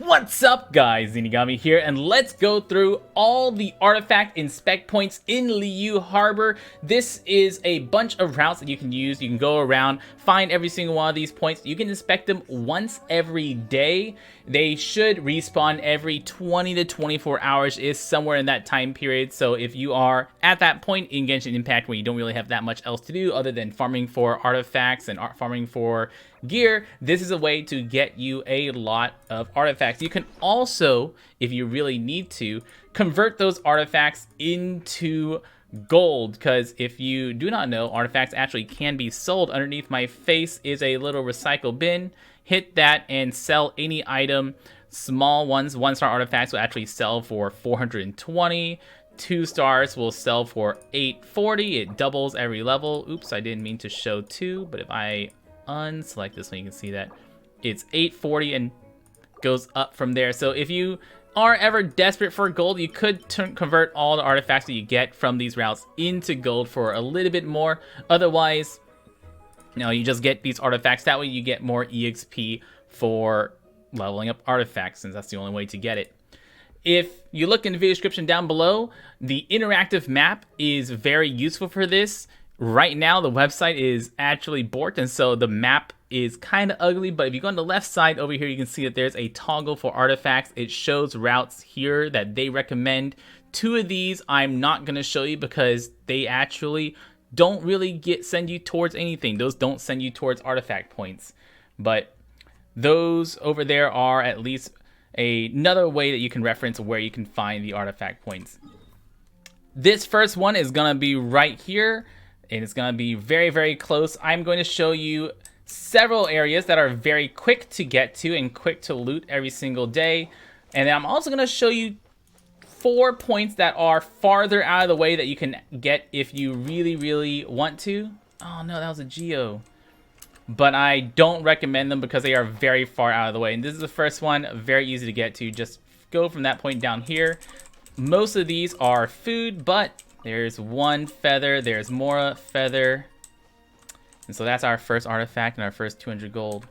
What's up guys, Zeenigami here, and let's go through all the artifact inspect points in Liyue Harbor. This is a bunch of routes that you can use. You can go around, find every single one of these points. You can inspect them once every day. They should respawn every 20 to 24 hours, is somewhere in that time period. So if you are at that point in Genshin Impact where you don't really have that much else to do other than farming for artifacts and farming for gear, this is a way to get you a lot of artifacts. You can also, if you really need to, convert those artifacts into gold, because if you do not know, artifacts actually can be sold. Underneath my face is a little recycle bin. Hit that and sell any item. Small ones, 1-star artifacts will actually sell for 420. 2 stars will sell for 840. It doubles every level. Oops, I didn't mean to show 2, but if I unselect this one, you can see that it's 840 and goes up from there. So if you are ever desperate for gold, you could convert all the artifacts that you get from these routes into gold for a little bit more. Otherwise, you just get these artifacts. That way you get more EXP for leveling up artifacts, since that's the only way to get it. If you look in the video description down below, the interactive map is very useful for this. Right now, the website is actually borked, and so the map is kind of ugly, but if you go on the left side over here, you can see that there's a toggle for artifacts. It shows routes here that they recommend. 2 of these I'm not going to show you because they actually don't really send you towards anything. Those don't send you towards artifact points, but those over there are at least another way that you can reference where you can find the artifact points. This first one is going to be right here, and it's going to be very, very close. I'm going to show you several areas that are very quick to get to and quick to loot every single day. And then I'm also going to show you 4 points that are farther out of the way that you can get if you really, really want to. Oh no, that was a geo. But I don't recommend them because they are very far out of the way. And this is the first one, very easy to get to. Just go from that point down here. Most of these are food, but there's 1 feather, there's Mora feather. And so that's our first artifact and our first 200 gold.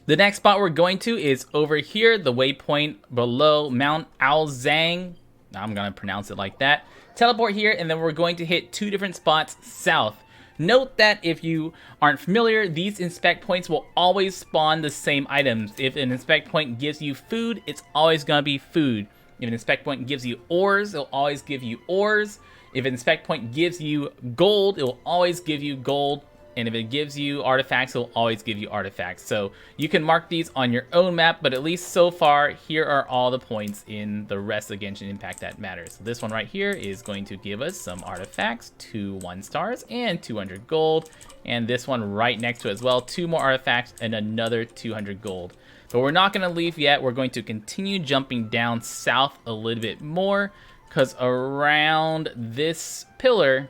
The next spot we're going to is over here, the waypoint below Mount Aozang. I'm gonna pronounce it like that. Teleport here, and then we're going to hit 2 different spots south. Note that if you aren't familiar, these inspect points will always spawn the same items. If an inspect point gives you food, it's always gonna be food. If an inspect point gives you ores, it'll always give you ores. If an inspect point gives you gold, it will always give you gold. And if it gives you artifacts, it'll always give you artifacts. So you can mark these on your own map, but at least so far, here are all the points in the rest of Genshin Impact that matters. So this one right here is going to give us some artifacts, 2 1-stars and 200 gold. And this one right next to it as well, 2 more artifacts and another 200 gold. But we're not gonna leave yet. We're going to continue jumping down south a little bit more, because around this pillar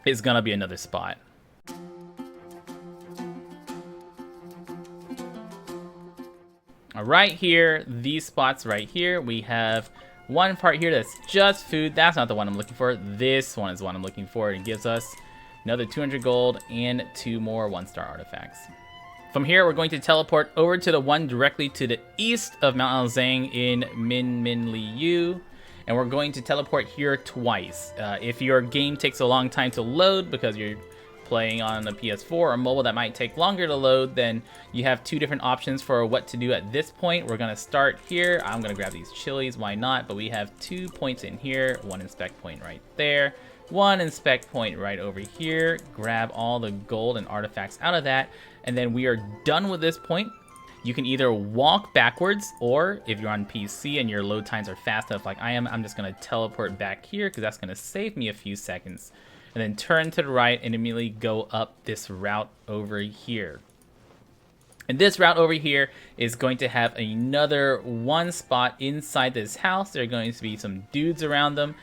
is gonna be another spot. Right here, these spots right here, we have one part here that's just food. That's not the one I'm looking for. This one is the one I'm looking for. It gives us another 200 gold and 2 more 1-star artifacts. From here, we're going to teleport over to the one directly to the east of Mount Aozang in Minlin, and we're going to teleport here twice. If your game takes a long time to load because you're playing on a PS4 or mobile that might take longer to load, then you have 2 different options for what to do at this point. We're gonna start here. I'm gonna grab these chilies, why not? But we have 2 points in here, 1 inspect point right there, 1 inspect point right over here. Grab all the gold and artifacts out of that, and then we are done with this point. You can either walk backwards, or if you're on PC and your load times are fast enough like I am, I'm just gonna teleport back here because that's gonna save me a few seconds. And then turn to the right and immediately go up this route over here. And this route over here is going to have another 1 spot inside this house. There are going to be some dudes around them.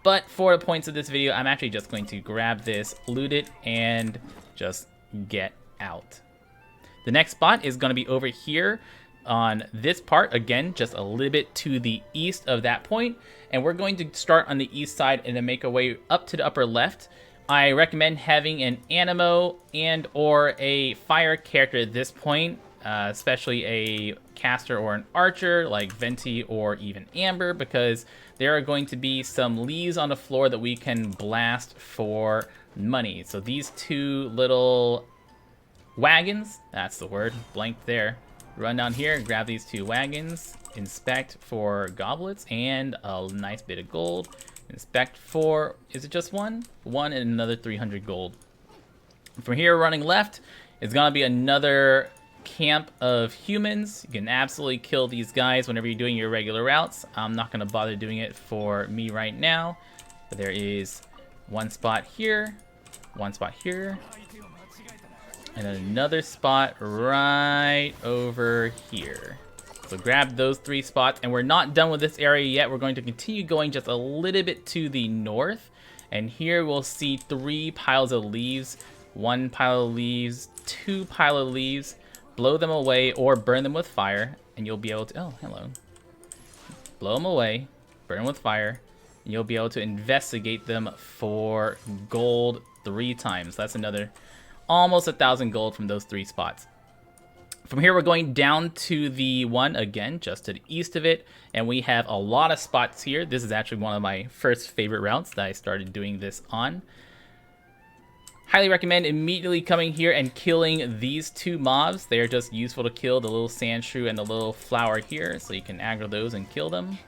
But for the points of this video, I'm actually just going to grab this, loot it, and just get out. The next spot is going to be over here on this part, again, just a little bit to the east of that point. And we're going to start on the east side and then make our way up to the upper left. I recommend having an Animo and or a fire character at this point. especially a caster or an archer like Venti or even Amber, because there are going to be some leaves on the floor that we can blast for money. So these two little wagons, that's the word, blank there. Run down here, grab these two wagons, inspect for goblets and a nice bit of gold. Inspect for, is it just one? One and another 300 gold. From here, running left, is gonna be another camp of humans. You can absolutely kill these guys whenever you're doing your regular routes. I'm not gonna bother doing it for me right now. But there is one spot here, one spot here, and another spot right over here. So grab those 3 spots, and we're not done with this area yet. We're going to continue going just a little bit to the north, and here we'll see 3 piles of leaves. 1 pile of leaves, 2 pile of leaves. Blow them away or burn them with fire, and you'll be able to, oh, hello. Blow them away, burn them with fire, and you'll be able to investigate them for gold 3 times. That's another almost 1,000 gold from those 3 spots. From here, we're going down to the one, again, just to the east of it, and we have a lot of spots here. This is actually one of my first favorite routes that I started doing this on. Highly recommend immediately coming here and killing these 2 mobs. They are just useful to kill, the little sand shrew and the little flower here, so you can aggro those and kill them.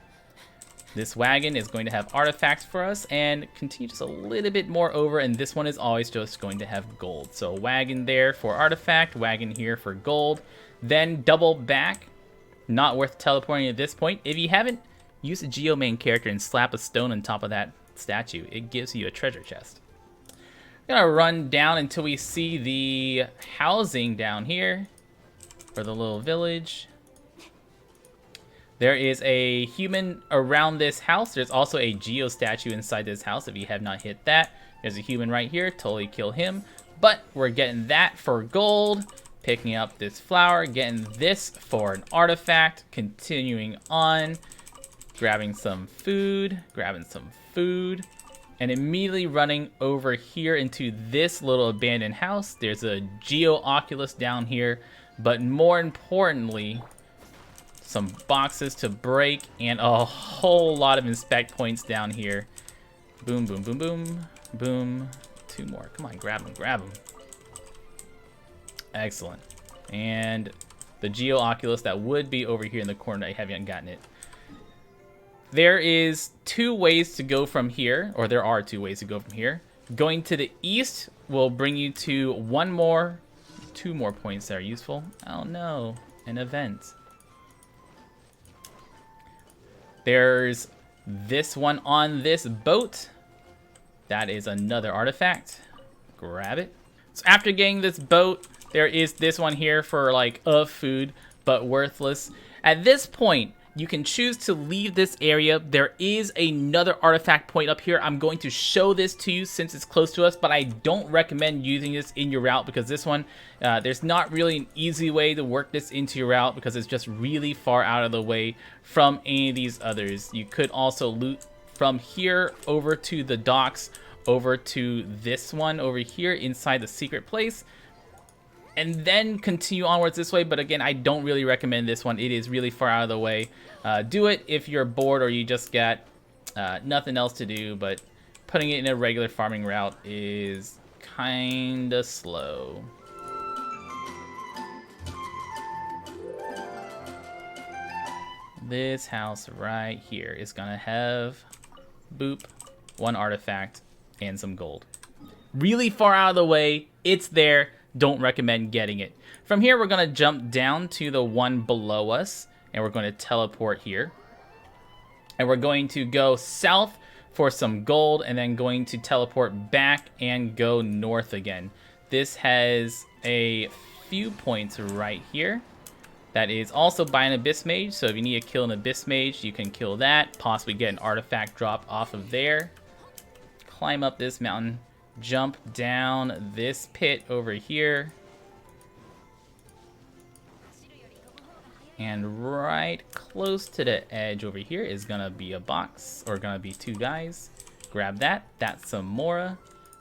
This wagon is going to have artifacts for us, and continue just a little bit more over, and this one is always just going to have gold. So wagon there for artifact, wagon here for gold, then double back. Not worth teleporting at this point. If you haven't, use a Geoman character and slap a stone on top of that statue. It gives you a treasure chest. I'm gonna run down until we see the housing down here, for the little village. There is a human around this house. There's also a Geo statue inside this house if you have not hit that. There's a human right here, totally kill him. But we're getting that for gold, picking up this flower, getting this for an artifact, continuing on, grabbing some food, and immediately running over here into this little abandoned house. There's a Geo Oculus down here, but more importantly, some boxes to break, and a whole lot of inspect points down here. Boom, boom, boom, boom, boom. 2 more. Come on, grab them, grab them. Excellent. And the Geo Oculus that would be over here in the corner, I haven't gotten it. There is 2 ways to go from here, or there are 2 ways to go from here. Going to the east will bring you to 2 more points that are useful. Oh no, an event. There's this one on this boat. That is another artifact. Grab it. So after getting this boat, there is this one here for like food, but worthless. At this point, you can choose to leave this area. There is another artifact point up here. I'm going to show this to you since it's close to us, but I don't recommend using this in your route because this one, there's not really an easy way to work this into your route because it's just really far out of the way from any of these others. You could also loot from here over to the docks, over to this one over here inside the secret place, and then continue onwards this way. But again, I don't really recommend this one. It is really far out of the way. Do it if you're bored or you just got nothing else to do, but putting it in a regular farming route is kinda slow. This house right here is gonna have boop, 1 artifact and some gold. Really far out of the way. It's there. Don't recommend getting it. From here, we're going to jump down to the one below us, and we're going to teleport here. And we're going to go south for some gold, and then going to teleport back and go north again. This has a few points right here. That is also by an Abyss Mage, so if you need to kill an Abyss Mage, you can kill that, possibly get an artifact drop off of there. Climb up this mountain. Jump down this pit over here. And right close to the edge over here is gonna be a box, or gonna be 2 guys. Grab that. That's some Mora.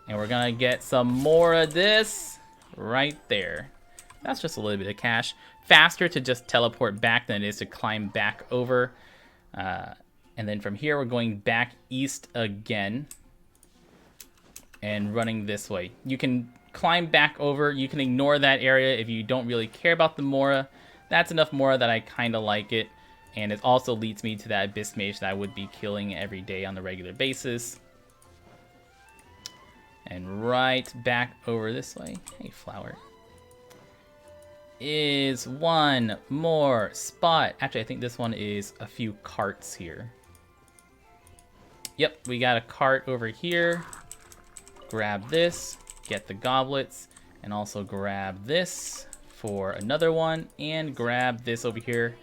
And we're gonna get some more of this right there. That's just a little bit of cash. Faster to just teleport back than it is to climb back over. And then from here, we're going back east again. And running this way. You can climb back over. You can ignore that area if you don't really care about the Mora. That's enough Mora that I kind of like it. And it also leads me to that Abyss Mage that I would be killing every day on a regular basis. And right back over this way. Hey, flower. Is one more spot. Actually, I think this one is a few carts here. Yep, we got a cart over here. Grab this, get the goblets, and also grab this for another one, and grab this over here,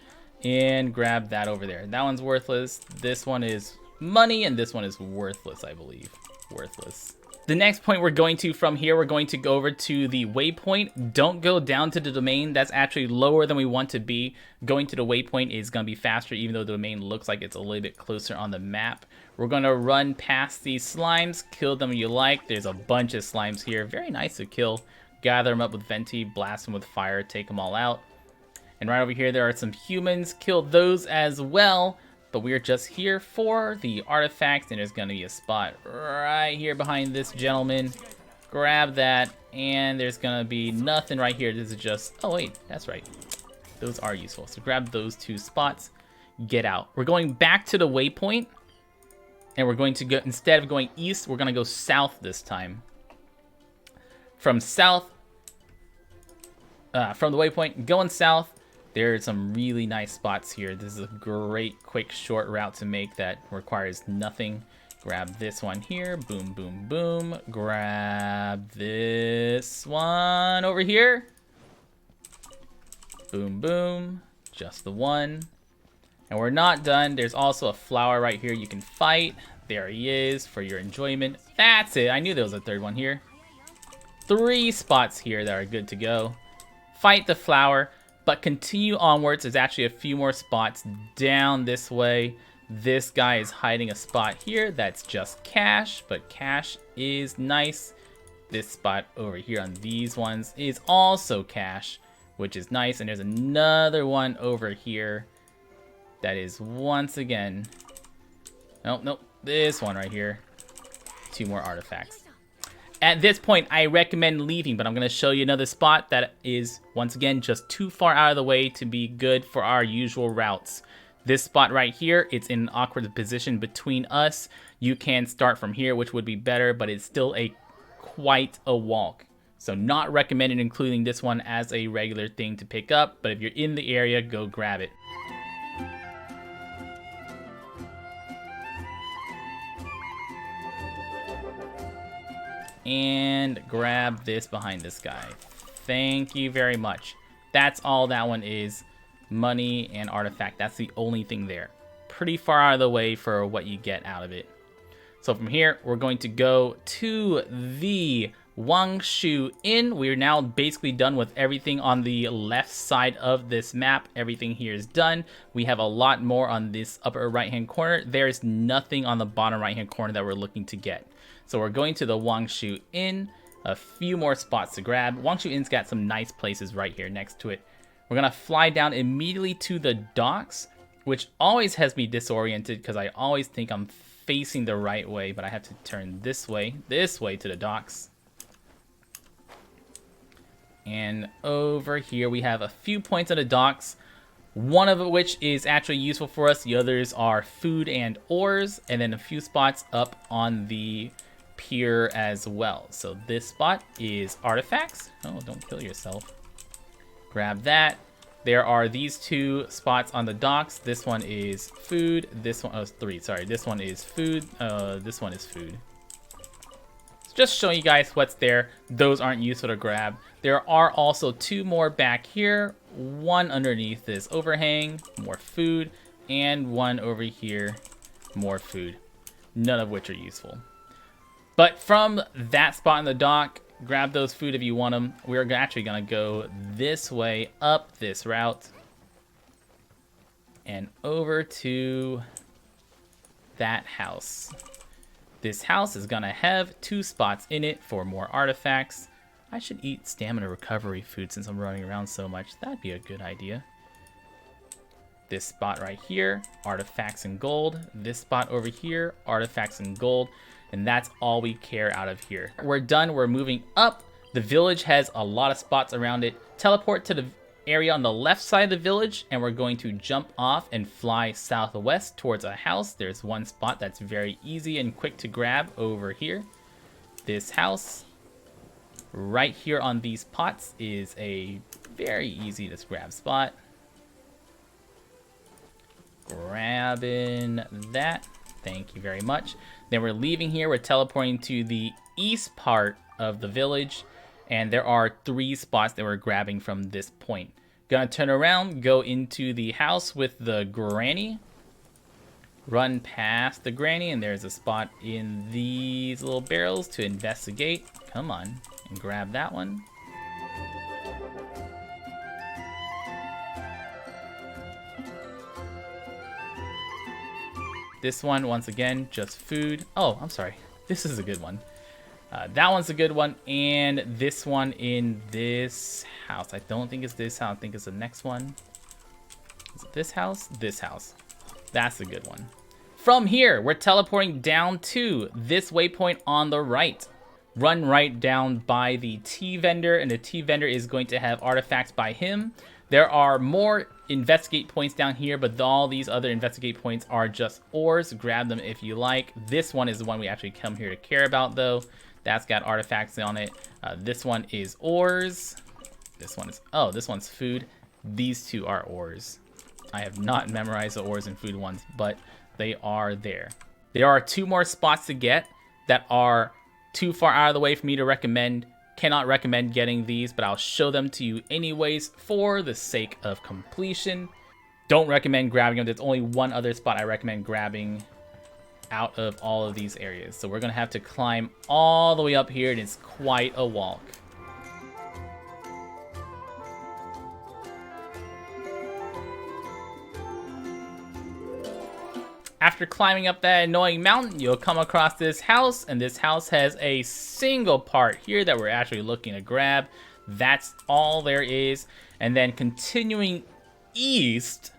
and grab that over there. That one's worthless. This one is money, and this one is worthless, I believe. Worthless. The next point we're going to from here, we're going to go over to the waypoint. Don't go down to the domain. That's actually lower than we want to be. Going to the waypoint is going to be faster, even though the domain looks like it's a little bit closer on the map. We're going to run past these slimes, kill them if you like. There's a bunch of slimes here. Very nice to kill. Gather them up with Venti, blast them with fire, take them all out. And right over here, there are some humans. Kill those as well. But we're just here for the artifacts, and there's going to be a spot right here behind this gentleman. Grab that, and there's going to be nothing right here. This is just... Oh, wait, that's right. Those are useful. So grab those two spots. Get out. We're going back to the waypoint, and we're going to go... Instead of going east, we're going to go south this time. From south... from the waypoint, going south... There are some really nice spots here. This is a great, quick, short route to make that requires nothing. Grab this one here. Boom, boom, boom. Grab this one over here. Boom, boom. Just the one. And we're not done. There's also a flower right here you can fight. There he is for your enjoyment. That's it. I knew there was a third one here. 3 spots here that are good to go. Fight the flower. But continue onwards. There's actually a few more spots down this way. This guy is hiding a spot here. That's just cash, but cash is nice. This spot over here on these ones is also cash, which is nice. And there's another one over here that is once again... Nope, this one right here. 2 more artifacts. At this point, I recommend leaving, but I'm going to show you another spot that is, once again, just too far out of the way to be good for our usual routes. This spot right here, it's in an awkward position between us. You can start from here, which would be better, but it's still quite a walk. So not recommended including this one as a regular thing to pick up, but if you're in the area, go grab it. And grab this behind this guy. Thank you very much. That's all that one is. Money and artifact. That's the only thing there. Pretty far out of the way for what you get out of it. So from here, we're going to go to the Wangshu Inn. We're now basically done with everything on the left side of this map. Everything here is done. We have a lot more on this upper right-hand corner. There's nothing on the bottom right-hand corner that we're looking to get. So we're going to the Wangshu Inn. A few more spots to grab. Wangshu Inn's got some nice places right here next to it. We're going to fly down immediately to the docks, which always has me disoriented because I always think I'm facing the right way, but I have to turn this way to the docks. And over here we have a few points on the docks, one of which is actually useful for us. The others are food and ores, and then a few spots up on the pier as well. So this spot is artifacts. Oh, don't kill yourself. Grab that. There are these 2 spots on the docks. This one is food. This one, 3, sorry. This one is food. This one is food. Just showing you guys what's there. Those aren't useful to grab. There are also 2 more back here. One underneath this overhang, more food, and one over here, more food. None of which are useful. But from that spot on the dock, grab those food if you want them. We're actually going to go this way, up this route, and over to that house. This house is going to have 2 spots in it for more artifacts. I should eat stamina recovery food since I'm running around so much. That'd be a good idea. This spot right here, artifacts and gold. This spot over here, artifacts and gold. And that's all we care out of here. We're done. We're moving up. The village has a lot of spots around it. Teleport to the area on the left side of the village, and we're going to jump off and fly southwest towards a house. There's one spot that's very easy and quick to grab over here. This house right here on these pots is a very easy to grab spot. Grabbing that. Thank you very much. Then we're leaving here. We're teleporting to the east part of the village, and there are 3 spots that we're grabbing from this point. Gonna turn around, go into the house with the granny, run past the granny, and there's a spot in these little barrels to investigate. Come on, and grab that one. This one, once again, just food. Oh, I'm sorry. This is a good one. That one's a good one, and this one in this house. I don't think it's this house. I think it's the next one. Is it this house? This house. That's a good one. From here, we're teleporting down to this waypoint on the right. Run right down by the tea vendor, and the tea vendor is going to have artifacts by him. There are more investigate points down here, but all these other investigate points are just ores. Grab them if you like. This one is the one we actually come here to care about, though. That's got artifacts on it. This one is ores. This one is, oh, this one's food. These 2 are ores. I have not memorized the ores and food ones, but they are there. There are 2 more spots to get that are too far out of the way for me to recommend. Cannot recommend getting these, but I'll show them to you anyways for the sake of completion. Don't recommend grabbing them. There's only one other spot I recommend grabbing out of all of these areas. So we're gonna have to climb all the way up here, and it's quite a walk. After climbing up that annoying mountain, you'll come across this house, and this house has a single part here that we're actually looking to grab. That's all there is. And then continuing east,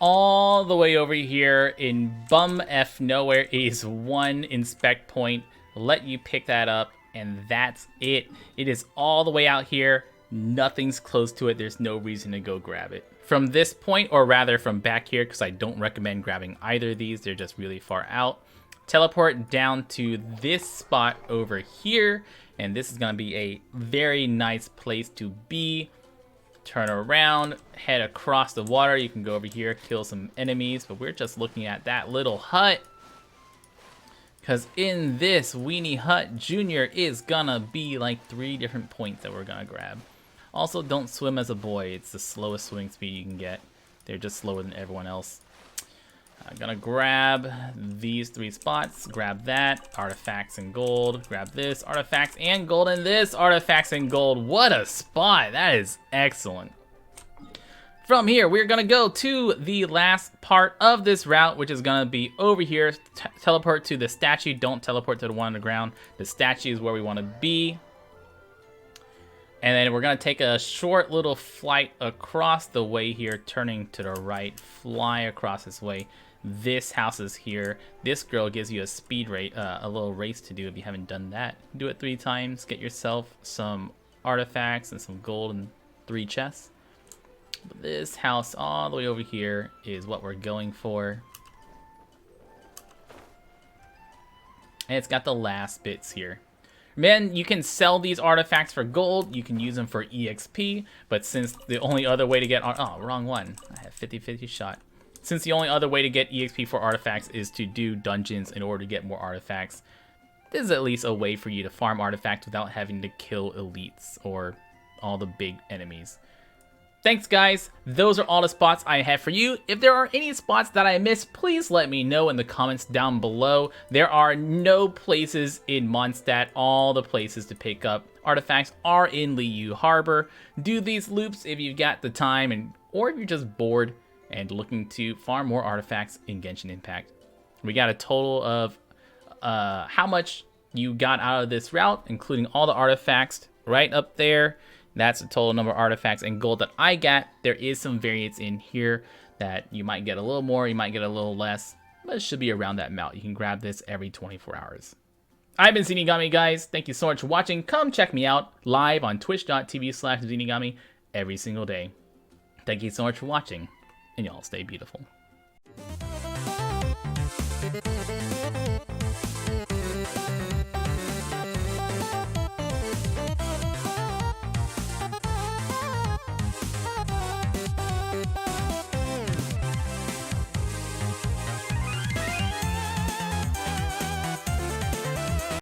all the way over here in bum F nowhere is one inspect point. Let you pick that up, and that's it. It is all the way out here. Nothing's close to it. There's no reason to go grab it. From this point, or rather from back here, because I don't recommend grabbing either of these. They're just really far out. Teleport down to this spot over here, and this is going to be a very nice place to be. Turn around, head across the water. You can go over here, kill some enemies, but we're just looking at that little hut, because in this weenie hut, Junior is gonna be like 3 different points that we're gonna grab. Also, don't swim as a boy. It's the slowest swimming speed you can get. They're just slower than everyone else. I'm gonna grab these 3 spots, grab that, artifacts and gold, grab this, artifacts and gold, and this, artifacts and gold. What a spot, that is excellent. From here, we're gonna go to the last part of this route, which is gonna be over here. Teleport to the statue, don't teleport to the one on the ground. The statue is where we wanna be. And then we're gonna take a short little flight across the way here, turning to the right, fly across this way. This house is here. This girl gives you a speed rate, a little race to do if you haven't done that. Do it 3 times, get yourself some artifacts and some gold and 3 chests. But this house all the way over here is what we're going for. And it's got the last bits here. Man, you can sell these artifacts for gold. You can use them for EXP. But since the only other way to get... Oh, wrong one. I have 50-50 shot. Since the only other way to get EXP for artifacts is to do dungeons in order to get more artifacts, this is at least a way for you to farm artifacts without having to kill elites or all the big enemies. Thanks guys, those are all the spots I have for you. If there are any spots that I missed, please let me know in the comments down below. There are no places in Mondstadt. All the places to pick up artifacts are in Liyue Harbor. Do these loops if you've got the time, or if you're just bored and looking to farm more artifacts in Genshin Impact. We got a total of how much you got out of this route, including all the artifacts right up there. That's the total number of artifacts and gold that I got. There is some variance in here that you might get a little more, you might get a little less, but it should be around that amount. You can grab this every 24 hours. I've been Zeenigami, guys. Thank you so much for watching. Come check me out live on twitch.tv/Zeenigami every single day. Thank you so much for watching, and y'all stay beautiful.